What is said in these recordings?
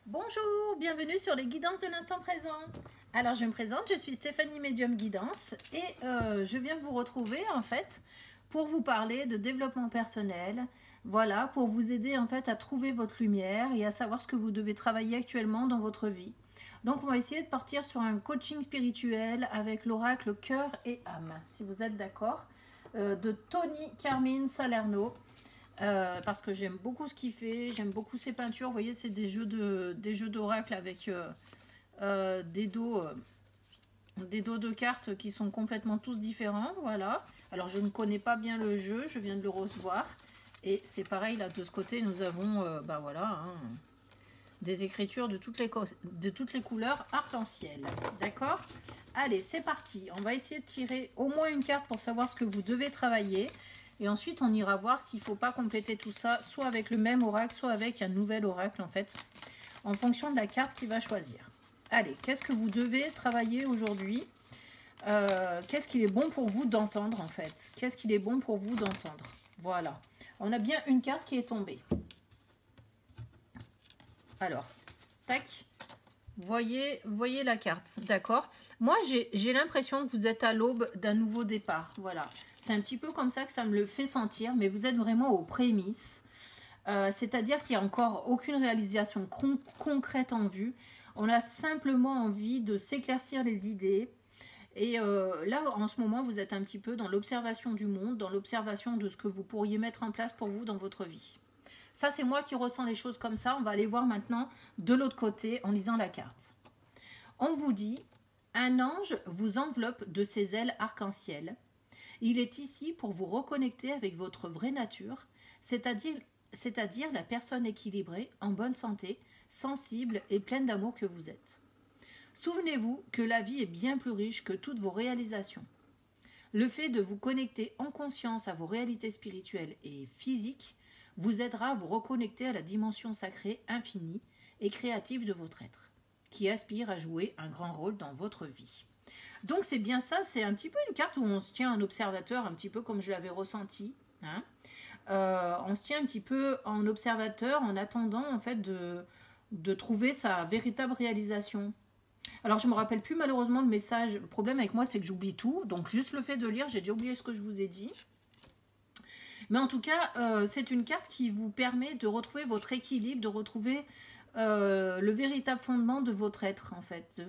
Bonjour, bienvenue sur les guidances de l'instant présent. Alors je me présente, je suis Stéphanie Médium Guidance et je viens vous retrouver en fait pour vous parler de développement personnel. Voilà, pour vous aider en fait à trouver votre lumière et à savoir ce que vous devez travailler actuellement dans votre vie. Donc on va essayer de partir sur un coaching spirituel avec l'oracle cœur et âme, si vous êtes d'accord, de Tony Carmine Salerno. Parce que j'aime beaucoup ce qu'il fait, j'aime beaucoup ses peintures. Vous voyez, c'est des jeux d'oracle avec des dos de cartes qui sont complètement tous différents. Voilà. Alors je ne connais pas bien le jeu, je viens de le recevoir. Et c'est pareil là de ce côté, nous avons voilà, des écritures de toutes les couleurs arc-en-ciel. D'accord? Allez, c'est parti. On va essayer de tirer au moins une carte pour savoir ce que vous devez travailler. Et ensuite, on ira voir s'il ne faut pas compléter tout ça, soit avec le même oracle, soit avec un nouvel oracle, en fait, en fonction de la carte qu'il va choisir. Allez, qu'est-ce que vous devez travailler aujourd'hui? Qu'est-ce qu'il est bon pour vous d'entendre, en fait? Qu'est-ce qu'il est bon pour vous d'entendre? Voilà. On a bien une carte qui est tombée. Alors, tac. Voyez la carte, d'accord? Moi, j'ai l'impression que vous êtes à l'aube d'un nouveau départ. Voilà. C'est un petit peu comme ça que ça me le fait sentir, mais vous êtes vraiment aux prémices. C'est-à-dire qu'il n'y a encore aucune réalisation concrète en vue. On a simplement envie de s'éclaircir les idées. Et là, en ce moment, vous êtes un petit peu dans l'observation du monde, dans l'observation de ce que vous pourriez mettre en place pour vous dans votre vie. Ça, c'est moi qui ressens les choses comme ça. On va aller voir maintenant de l'autre côté en lisant la carte. On vous dit, un ange vous enveloppe de ses ailes arc-en-ciel. Il est ici pour vous reconnecter avec votre vraie nature, c'est-à-dire la personne équilibrée, en bonne santé, sensible et pleine d'amour que vous êtes. Souvenez-vous que la vie est bien plus riche que toutes vos réalisations. Le fait de vous connecter en conscience à vos réalités spirituelles et physiques vous aidera à vous reconnecter à la dimension sacrée, infinie et créative de votre être, qui aspire à jouer un grand rôle dans votre vie. Donc c'est bien ça, c'est un petit peu une carte où on se tient en observateur, un petit peu comme je l'avais ressenti. Hein. On se tient un petit peu en observateur en attendant en fait de trouver sa véritable réalisation. Alors je ne me rappelle plus malheureusement le message. Le problème avec moi c'est que j'oublie tout. Donc juste le fait de lire, j'ai déjà oublié ce que je vous ai dit. Mais en tout cas, c'est une carte qui vous permet de retrouver votre équilibre, de retrouver le véritable fondement de votre être en fait,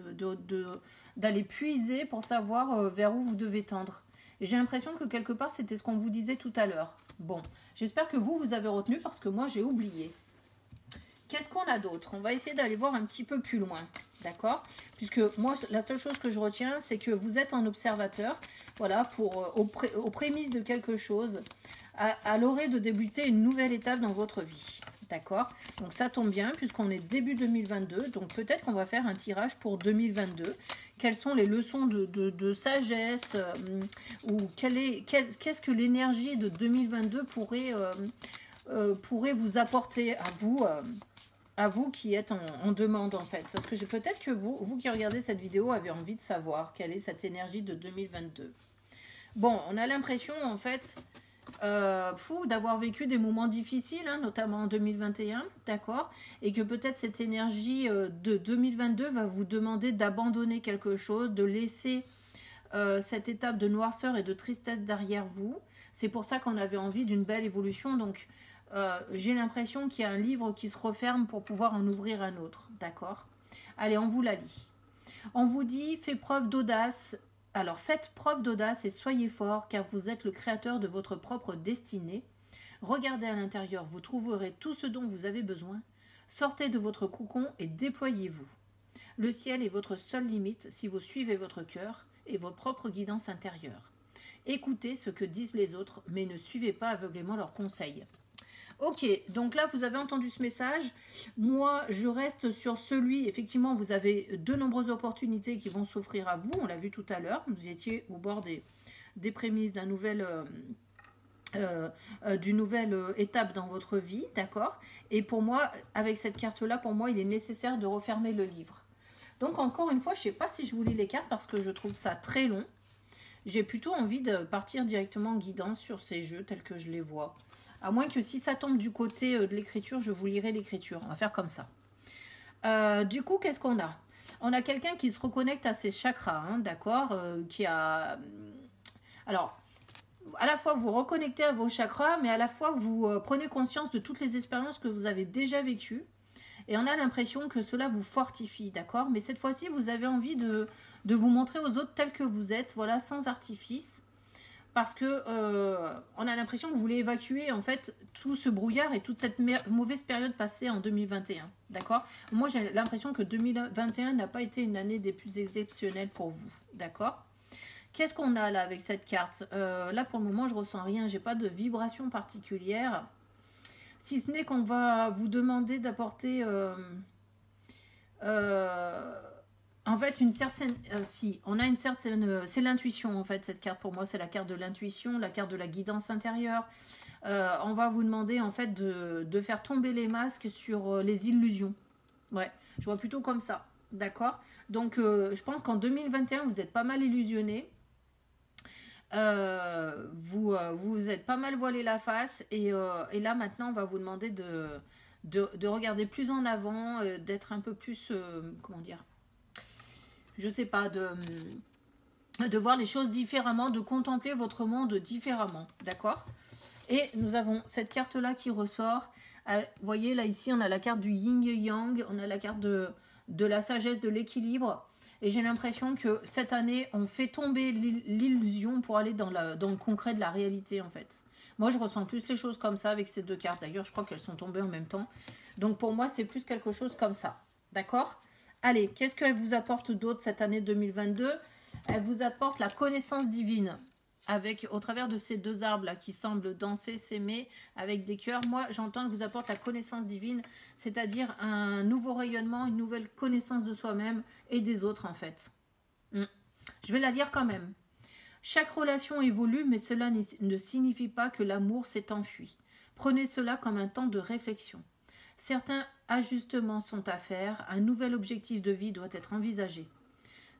d'aller puiser pour savoir vers où vous devez tendre. Et j'ai l'impression que quelque part, c'était ce qu'on vous disait tout à l'heure. Bon, j'espère que vous avez retenu parce que moi, j'ai oublié. Qu'est-ce qu'on a d'autre? On va essayer d'aller voir un petit peu plus loin, d'accord? Puisque moi, la seule chose que je retiens, c'est que vous êtes en observateur, voilà, aux prémices de quelque chose, à l'orée de débuter une nouvelle étape dans votre vie. D'accord? Donc ça tombe bien puisqu'on est début 2022. Donc peut-être qu'on va faire un tirage pour 2022. Quelles sont les leçons de sagesse ou qu'est-ce que l'énergie de 2022 pourrait vous apporter à vous qui êtes en demande en fait. Parce que peut-être que vous qui regardez cette vidéo avez envie de savoir quelle est cette énergie de 2022. Bon, on a l'impression en fait d'avoir vécu des moments difficiles, hein, notamment en 2021, d'accord, et que peut-être cette énergie de 2022 va vous demander d'abandonner quelque chose, de laisser cette étape de noirceur et de tristesse derrière vous. C'est pour ça qu'on avait envie d'une belle évolution, donc j'ai l'impression qu'il y a un livre qui se referme pour pouvoir en ouvrir un autre, d'accord. Allez, on vous la lit. On vous dit, faites preuve d'audace. Alors faites preuve d'audace et soyez fort car vous êtes le créateur de votre propre destinée. Regardez à l'intérieur, vous trouverez tout ce dont vous avez besoin. Sortez de votre cocon et déployez-vous. Le ciel est votre seule limite si vous suivez votre cœur et votre propre guidance intérieure. Écoutez ce que disent les autres, mais ne suivez pas aveuglément leurs conseils. Ok, donc là vous avez entendu ce message. Moi je reste sur celui, effectivement vous avez de nombreuses opportunités qui vont s'offrir à vous. On l'a vu tout à l'heure, vous étiez au bord des prémices d'une nouvelle étape dans votre vie, d'accord. Et pour moi, avec cette carte-là, pour moi il est nécessaire de refermer le livre. Donc encore une fois, je ne sais pas si je vous lis les cartes parce que je trouve ça très long. J'ai plutôt envie de partir directement en guidance sur ces jeux tels que je les vois. À moins que si ça tombe du côté de l'écriture, je vous lirai l'écriture. On va faire comme ça. Du coup, qu'est-ce qu'on a? On a quelqu'un qui se reconnecte à ses chakras, hein, d'accord, qui a... Alors, à la fois vous reconnectez à vos chakras, mais à la fois vous prenez conscience de toutes les expériences que vous avez déjà vécues. Et on a l'impression que cela vous fortifie, d'accord? Mais cette fois-ci, vous avez envie de vous montrer aux autres tels que vous êtes, voilà, sans artifice. Parce que on a l'impression que vous voulez évacuer en fait tout ce brouillard et toute cette mauvaise période passée en 2021, d'accord? Moi, j'ai l'impression que 2021 n'a pas été une année des plus exceptionnelles pour vous, d'accord? Qu'est-ce qu'on a là avec cette carte? Là, pour le moment, je ressens rien, j'ai pas de vibration particulière. Si ce n'est qu'on va vous demander d'apporter en fait une certaine si on a une certaine c'est l'intuition en fait cette carte pour moi c'est la carte de l'intuition, la carte de la guidance intérieure. On va vous demander en fait de faire tomber les masques sur les illusions. Ouais, je vois plutôt comme ça, d'accord. Donc je pense qu'en 2021 vous êtes pas mal illusionné. Vous êtes pas mal voilé la face et là maintenant on va vous demander de regarder plus en avant, d'être un peu plus, comment dire, je sais pas, de voir les choses différemment, de contempler votre monde différemment, d'accord? Et nous avons cette carte là qui ressort. Vous voyez là ici on a la carte du yin et yang, on a la carte de la sagesse, de l'équilibre. Et j'ai l'impression que cette année, on fait tomber l'illusion pour aller dans le concret de la réalité, en fait. Moi, je ressens plus les choses comme ça avec ces deux cartes. D'ailleurs, je crois qu'elles sont tombées en même temps. Donc, pour moi, c'est plus quelque chose comme ça. D'accord? Allez, qu'est-ce qu'elle vous apporte d'autre cette année 2022? Elle vous apporte la connaissance divine. Avec, au travers de ces deux arbres là qui semblent danser, s'aimer avec des cœurs, moi j'entends qu'elle vous apporte la connaissance divine, c'est-à-dire un nouveau rayonnement, une nouvelle connaissance de soi-même et des autres en fait. Je vais la lire quand même. Chaque relation évolue, mais cela ne signifie pas que l'amour s'est enfui. Prenez cela comme un temps de réflexion. Certains ajustements sont à faire, un nouvel objectif de vie doit être envisagé.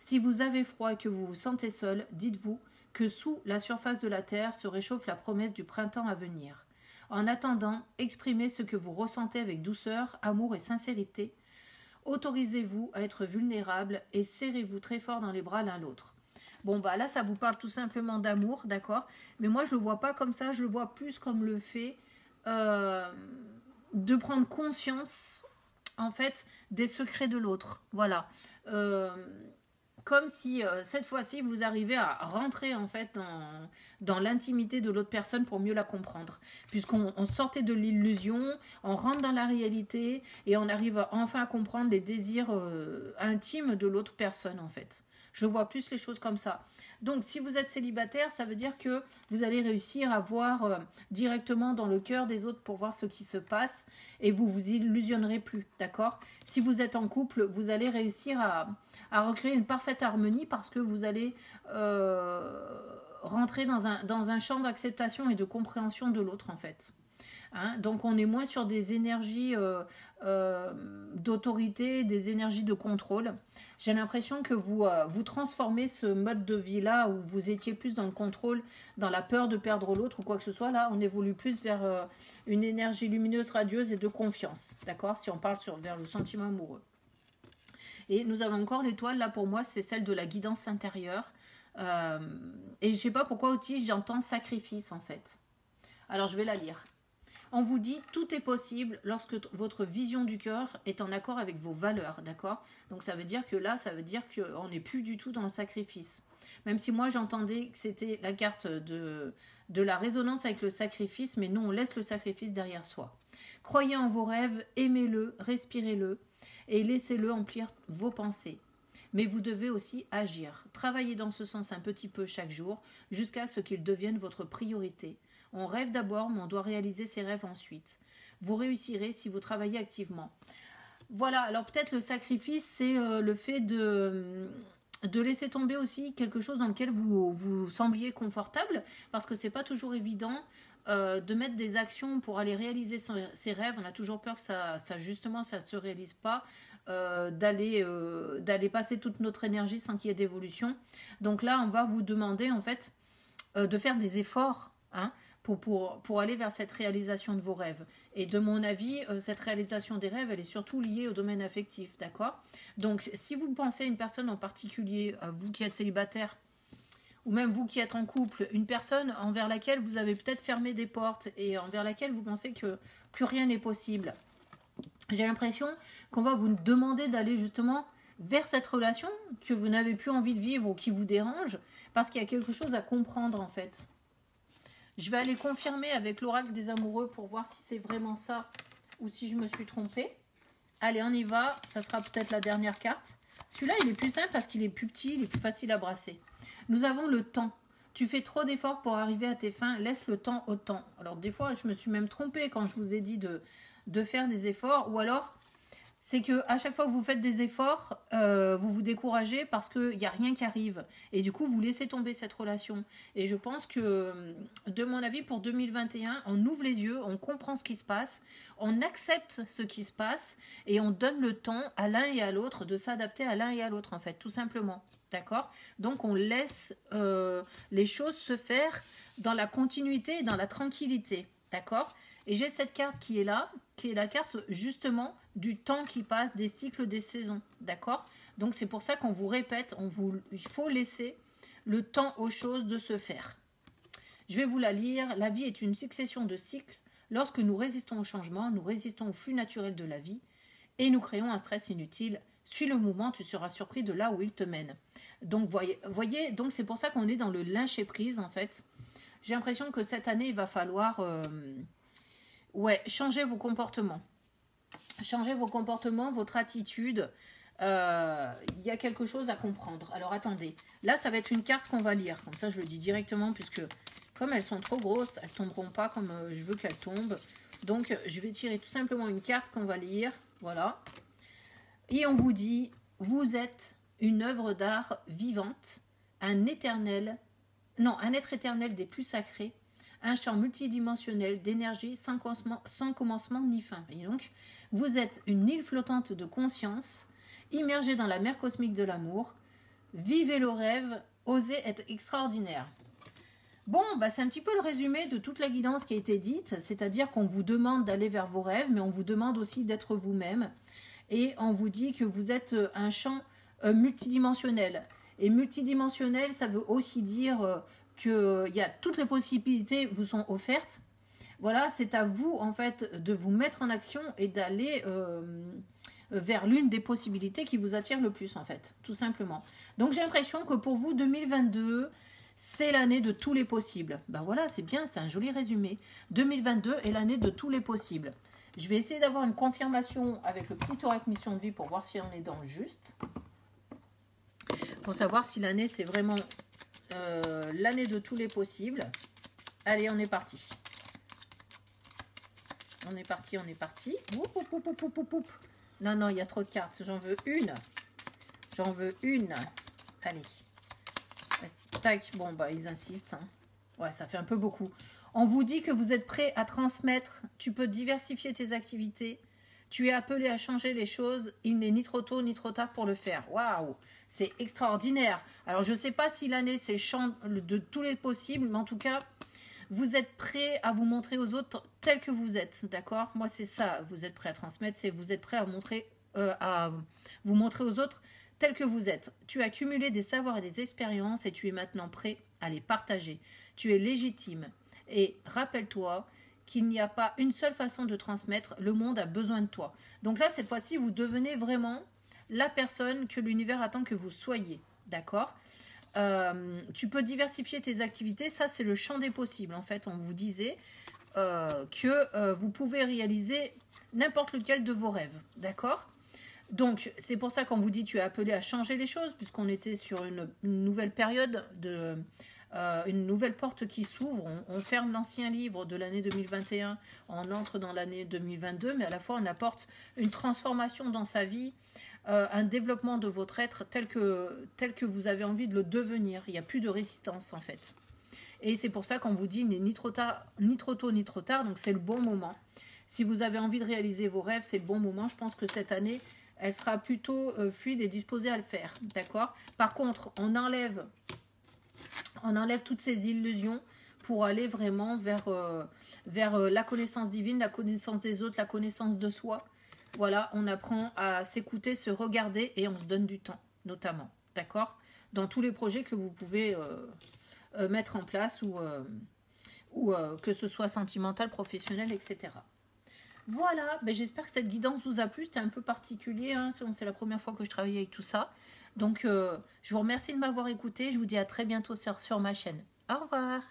Si vous avez froid et que vous vous sentez seul, dites-vous que sous la surface de la terre se réchauffe la promesse du printemps à venir. En attendant, exprimez ce que vous ressentez avec douceur, amour et sincérité. Autorisez-vous à être vulnérable et serrez-vous très fort dans les bras l'un l'autre. Bon, bah là, ça vous parle tout simplement d'amour, d'accord? Mais moi, je le vois pas comme ça, je le vois plus comme le fait de prendre conscience, en fait, des secrets de l'autre. Voilà. Comme si cette fois-ci vous arrivez à rentrer en fait dans l'intimité de l'autre personne pour mieux la comprendre. Puisqu'on sortait de l'illusion, on rentre dans la réalité et on arrive enfin à comprendre les désirs intimes de l'autre personne en fait. Je vois plus les choses comme ça. Donc si vous êtes célibataire, ça veut dire que vous allez réussir à voir directement dans le cœur des autres pour voir ce qui se passe et vous vous illusionnerez plus, d'accord? Si vous êtes en couple, vous allez réussir à recréer une parfaite harmonie parce que vous allez rentrer dans un champ d'acceptation et de compréhension de l'autre en fait. Hein, donc on est moins sur des énergies d'autorité, des énergies de contrôle. J'ai l'impression que vous transformez ce mode de vie-là où vous étiez plus dans le contrôle, dans la peur de perdre l'autre ou quoi que ce soit. Là, on évolue plus vers une énergie lumineuse, radieuse et de confiance. D'accord? Si on parle vers le sentiment amoureux. Et nous avons encore l'étoile, là pour moi, c'est celle de la guidance intérieure. Et je ne sais pas pourquoi aussi j'entends sacrifice en fait. Alors je vais la lire. On vous dit tout est possible lorsque votre vision du cœur est en accord avec vos valeurs, d'accord? Donc ça veut dire que là, ça veut dire qu'on n'est plus du tout dans le sacrifice. Même si moi j'entendais que c'était la carte de la résonance avec le sacrifice, mais non, on laisse le sacrifice derrière soi. Croyez en vos rêves, aimez-le, respirez-le et laissez-le emplir vos pensées. Mais vous devez aussi agir. Travaillez dans ce sens un petit peu chaque jour jusqu'à ce qu'il devienne votre priorité. On rêve d'abord, mais on doit réaliser ses rêves ensuite. Vous réussirez si vous travaillez activement. Voilà, alors peut-être le sacrifice, c'est le fait de laisser tomber aussi quelque chose dans lequel vous sembliez confortable, parce que c'est pas toujours évident de mettre des actions pour aller réaliser ses rêves. On a toujours peur que ça justement, ça ne se réalise pas, d'aller passer toute notre énergie sans qu'il y ait d'évolution. Donc là, on va vous demander en fait de faire des efforts, hein, pour aller vers cette réalisation de vos rêves. Et de mon avis, cette réalisation des rêves, elle est surtout liée au domaine affectif, d'accord? Donc, si vous pensez à une personne en particulier, vous qui êtes célibataire, ou même vous qui êtes en couple, une personne envers laquelle vous avez peut-être fermé des portes et envers laquelle vous pensez que plus rien n'est possible, j'ai l'impression qu'on va vous demander d'aller justement vers cette relation que vous n'avez plus envie de vivre ou qui vous dérange, parce qu'il y a quelque chose à comprendre en fait. Je vais aller confirmer avec l'oracle des amoureux pour voir si c'est vraiment ça ou si je me suis trompée. Allez, on y va. Ça sera peut-être la dernière carte. Celui-là, il est plus simple parce qu'il est plus petit, il est plus facile à brasser. Nous avons le temps. Tu fais trop d'efforts pour arriver à tes fins. Laisse le temps au temps. Alors, des fois, je me suis même trompée quand je vous ai dit de faire des efforts. Ou alors, c'est que à chaque fois que vous faites des efforts, vous vous découragez parce qu'il n'y a rien qui arrive. Et du coup, vous laissez tomber cette relation. Et je pense que, de mon avis, pour 2021, on ouvre les yeux, on comprend ce qui se passe, on accepte ce qui se passe et on donne le temps à l'un et à l'autre de s'adapter à l'un et à l'autre, en fait, tout simplement. D'accord? Donc, on laisse les choses se faire dans la continuité et dans la tranquillité. D'accord? Et j'ai cette carte qui est là, qui est la carte justement du temps qui passe, des cycles, des saisons. D'accord? Donc c'est pour ça qu'on vous répète, il faut laisser le temps aux choses de se faire. Je vais vous la lire. La vie est une succession de cycles. Lorsque nous résistons au changement, nous résistons au flux naturel de la vie et nous créons un stress inutile. Suis le mouvement, tu seras surpris de là où il te mène. Donc voyez, donc c'est pour ça qu'on est dans le lâcher prise en fait. J'ai l'impression que cette année, il va falloir... changez vos comportements. Changez vos comportements, votre attitude. Il y a quelque chose à comprendre. Alors attendez. Là, ça va être une carte qu'on va lire. Comme ça, je le dis directement, puisque comme elles sont trop grosses, elles ne tomberont pas comme je veux qu'elles tombent. Donc, je vais tirer tout simplement une carte qu'on va lire. Voilà. Et on vous dit, vous êtes une œuvre d'art vivante, un être éternel des plus sacrés, un champ multidimensionnel d'énergie sans commencement ni fin. Et donc, vous êtes une île flottante de conscience, immergée dans la mer cosmique de l'amour. Vivez le rêve, osez être extraordinaire. Bon, c'est un petit peu le résumé de toute la guidance qui a été dite, c'est-à-dire qu'on vous demande d'aller vers vos rêves, mais on vous demande aussi d'être vous-même. Et on vous dit que vous êtes un champ multidimensionnel. Et multidimensionnel, ça veut aussi dire... qu'il y a toutes les possibilités vous sont offertes. Voilà, c'est à vous en fait de vous mettre en action et d'aller vers l'une des possibilités qui vous attire le plus en fait, tout simplement. Donc j'ai l'impression que pour vous 2022, c'est l'année de tous les possibles. Ben voilà, c'est bien, c'est un joli résumé. 2022 est l'année de tous les possibles. Je vais essayer d'avoir une confirmation avec le petit oracle mission de vie pour voir si on est dans le juste. Pour savoir si l'année c'est vraiment l'année de tous les possibles. Allez, on est parti. On est parti, on est parti. Non, il y a trop de cartes. J'en veux une. J'en veux une. Allez. Tac. Bon, ils insistent. Hein. Ouais, ça fait un peu beaucoup. On vous dit que vous êtes prêt à transmettre. Tu peux diversifier tes activités. Tu es appelé à changer les choses. Il n'est ni trop tôt ni trop tard pour le faire. Waouh! C'est extraordinaire. Alors, je ne sais pas si l'année, c'est le champ de tous les possibles, mais en tout cas, vous êtes prêt à vous montrer aux autres tel que vous êtes, d'accord? Moi, c'est ça, vous êtes prêt à transmettre, c'est vous êtes prêt à vous montrer aux autres tel que vous êtes. Tu as cumulé des savoirs et des expériences et tu es maintenant prêt à les partager. Tu es légitime. Et rappelle-toi qu'il n'y a pas une seule façon de transmettre, le monde a besoin de toi. Donc là, cette fois-ci, vous devenez vraiment... la personne que l'univers attend que vous soyez, d'accord? Tu peux diversifier tes activités, ça c'est le champ des possibles. En fait, on vous disait que vous pouvez réaliser n'importe lequel de vos rêves, d'accord? Donc, c'est pour ça qu'on vous dit tu es appelé à changer les choses, puisqu'on était sur une nouvelle période, une nouvelle porte qui s'ouvre. On ferme l'ancien livre de l'année 2021, on entre dans l'année 2022, mais à la fois on apporte une transformation dans sa vie, un développement de votre être tel que vous avez envie de le devenir. Il n'y a plus de résistance en fait. Et c'est pour ça qu'on vous dit il n'est ni trop tard, ni trop tôt, ni trop tard. Donc c'est le bon moment. Si vous avez envie de réaliser vos rêves, c'est le bon moment. Je pense que cette année, elle sera plutôt fluide et disposée à le faire. D'accord? Par contre, on enlève toutes ces illusions. pour aller vraiment vers la connaissance divine, la connaissance des autres, la connaissance de soi. Voilà, on apprend à s'écouter, se regarder et on se donne du temps, notamment. D'accord? Dans tous les projets que vous pouvez mettre en place ou que ce soit sentimental, professionnel, etc. Voilà, ben j'espère que cette guidance vous a plu. C'était un peu particulier, hein, c'est la première fois que je travaille avec tout ça. Donc, je vous remercie de m'avoir écouté. Je vous dis à très bientôt sur ma chaîne. Au revoir.